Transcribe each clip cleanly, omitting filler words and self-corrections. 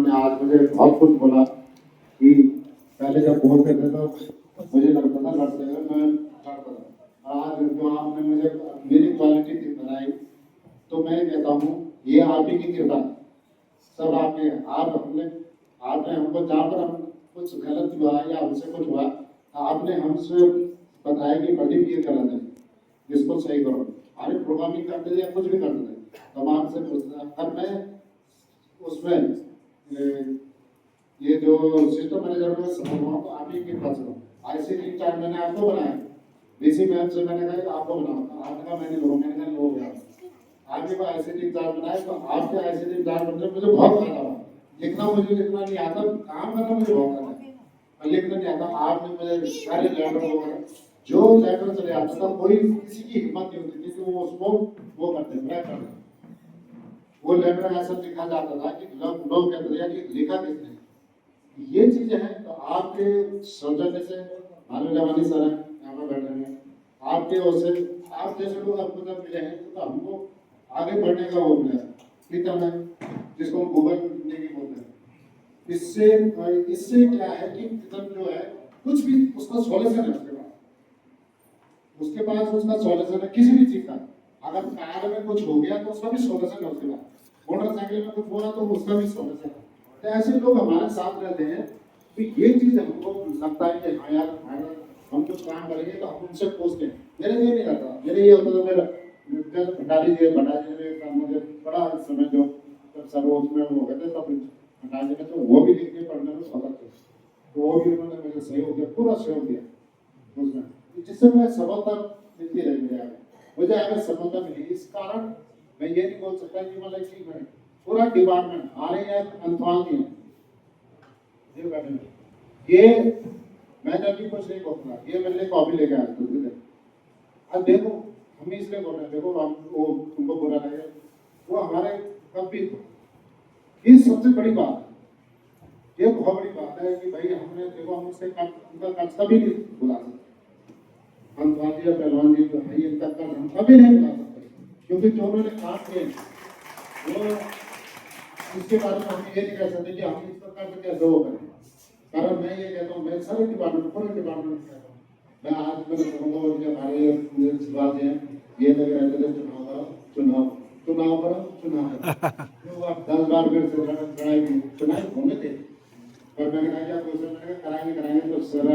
उन्होंने आज मुझे बहुत कुछ बोला कि पहले जब बोलते थे तो मुझे लगता था लड़ते हुए मैं लड़ता था। आज जो आपने मुझे मेरी क्वालिटी थी बनाई, तो मैं कहता हूँ ये आप ही की कृपा है। सब आपके आप अपने आपने हमको जहाँ पर हम कुछ गलत हुआ या हमसे कुछ हुआ, आपने हमसे बताया कि प्रदीप ये गलत है, इसको सही करो। अरे प्रोग्रामिंग करते थे या कुछ भी करते थे तो हम आपसे पूछते थे। अब मैं उसमें ये जो सिस्टम मैनेजर में समझ रहा हूँ तो आप ही के पास हो। आईसीटी चार्ट मैंने आपको बनाया, डीसी मैम से मैंने कहा कि आपको बनाओ, आपने कहा मैंने लो गया। आपके पास आईसीटी चार्ट बनाए तो आपके आईसीटी चार्ट बनने में मुझे बहुत फायदा हुआ। लिखना नहीं आता, काम करना मुझे बहुत आता है, और लिखना नहीं आता। आपने मुझे सारे लेटर वगैरह जो लेटर चले आता था, कोई किसी की हिम्मत नहीं होती थी कि वो उसको वो करते ब्रेक करते। वो लेटर ऐसा लिखा जाता था कि लोग कहते थे कि लिखा किसने। ये चीजें हैं तो आपके सौजन्य से मानव जवानी सर है यहाँ पर बैठे हैं, आपके ओर से आप जैसे लोग आपको जब मिले हैं तो हमको आगे बढ़ने का वो मिला प्रीतम है, जिसको हम गूगल नहीं बोलते हैं। इससे क्या है कि प्रीतम जो है कुछ भी उसका सॉल्यूशन है, उसके पास उसका सॉल्यूशन है किसी भी चीज का। अगर कार में कुछ हो गया तो उसका भी सॉल्यूशन है, उसके पास मोटरसाइकिल में कुछ हुआ तो उसका भी सॉल्यूशन है। तो ऐसे लोग हमारे साथ रहते हैं तो ये चीज हमको लगता है कि हाँ यार हम कुछ काम करेंगे तो हम उनसे पूछते हैं। मेरे ये नहीं रहता, मेरे ये होता था मेरा भंडारी जी ने मुझे बड़ा समय जो सर वो उसमें हो गए थे तब भंडारी जी ने तो वो भी लिखने पढ़ने में बहुत अच्छे, तो वो भी उन्होंने मुझे सहयोग दिया, पूरा सहयोग दिया उसमें, जिससे मैं सफलता मिलती रही मुझे आगे सफलता मिली। इस कारण मैं ये नहीं बोल सकता कि मतलब कि पूरा डिपार्टमेंट आ रही है अंतवाल नहीं है ये मैंने अभी कुछ नहीं बोलना, ये मैंने कॉपी लेके आया था। अब देखो हम इसलिए बोल रहे हैं, देखो हम वो तुमको बुरा लगे वो हमारे कभी ये सबसे बड़ी बात है, ये बहुत बड़ी बात है कि भाई हमने देखो हम उससे उनका कर्ज कभी नहीं बुला सकते। अंतवाल जी या पहलवान जी जो है इनका कर्ज हम कभी नहीं बुला सकते, क्योंकि जो उन्होंने काम किए वो इसके बारे में हम ये नहीं कह सकते कि हम इस प्रकार से कैसे हो करें। कारण मैं ये कहता हूँ, मैं सारे डिपार्टमेंट पूरे डिपार्टमेंट कहता हूँ, मैं आज मैंने समझा कि हमारे बात है ये लगे रहते थे चुनाव तो आप 10 बार फिर से लड़ाई की चुनाव होने थे। और मैंने कहा क्या क्वेश्चन मैंने कराएंगे तो सर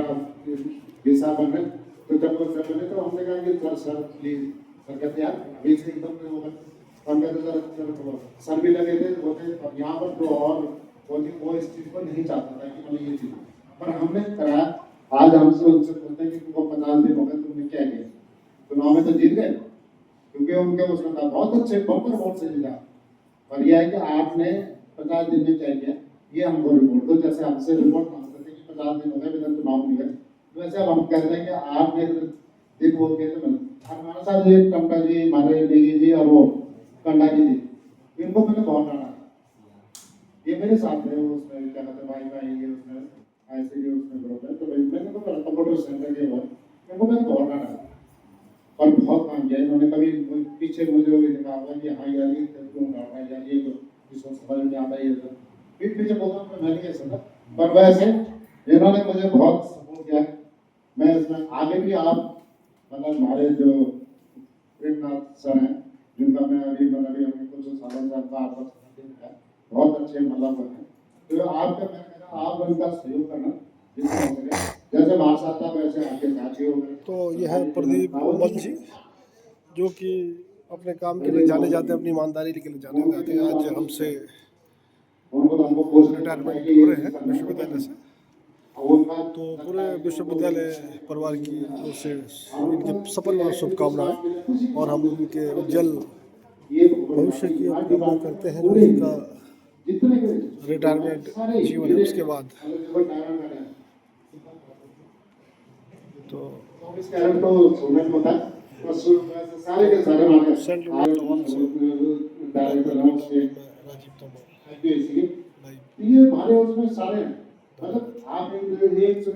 हिसाब बन रहे, तो जब वो सर बने तो हमने कहा कि सर प्लीज सर कहते यार अभी से एकदम होगा। और मैं तो सर भी लगे थे बोलते यहाँ पर जो और वो इस चीज को नहीं चाहता था कि मतलब ये चीज, पर हमने कराया। आज हमसे उनसे पूछते हैं कि तुमको 50 दिन हो गए तुमने क्या किया, चुनाव में तो जीत गए क्योंकि उनके उसमें था बहुत अच्छे बम्पर वोट से जीता। और यह है कि आपने 50 दिन में क्या किया ये हमको रिपोर्ट दो। जैसे हमसे रिपोर्ट मांगते थे कि 50 दिन हो गए विधान चुनाव नहीं गए, वैसे अब हम कहते हैं कि आपने दिन बोल के हमारे साथ ये टंका जी हमारे देगी जी और वो कंडा जी इनको मैंने बहुत डाला, ये मेरे साथ है उसमें क्या कहते हैं भाई ये उसमें ऐसे ही उसमें ग्रुप है, तो मैंने तो कंप्यूटर सेंटर के बाद इनको मैंने बहुत डाला और बहुत काम किया। इन्होंने कभी पीछे मुझे दिखा हुआ कि हाँ यार ये क्यों डालना है यार ये तो जिसको समझ में आता है ये तो फिर पीछे बोलता मैं नहीं कह सकता, पर वैसे इन्होंने मुझे बहुत सपोर्ट किया। मैं इसमें आगे भी आप मतलब हमारे जो प्रेमनाथ सर हैं जिनका मैं अभी मतलब कुछ सालों से आपका आपका बहुत अच्छे मतलब है, तो आपका मैं कहना आप उनका सहयोग करना जितना हो सके, जैसे मार्क्स आता है वैसे आपके साथी हो गए। तो यह है प्रदीप कोमल जी जो कि अपने काम के लिए जाने जाते हैं, अपनी ईमानदारी के लिए जाने जाते हैं। आज हमसे रिटायरमेंट हो रहे हैं विश्वविद्यालय से, तो पूरे विश्वविद्यालय परिवार की ओर से इनके सफल और शुभकामनाएं और हम उनके उज्जवल भविष्य की कामना करते हैं। जो उनका रिटायरमेंट जीवन है उसके बाद तो सारे के सारे सेंट्रल राजीव तोमर ये हमारे उसमें सारे मतलब आप एक से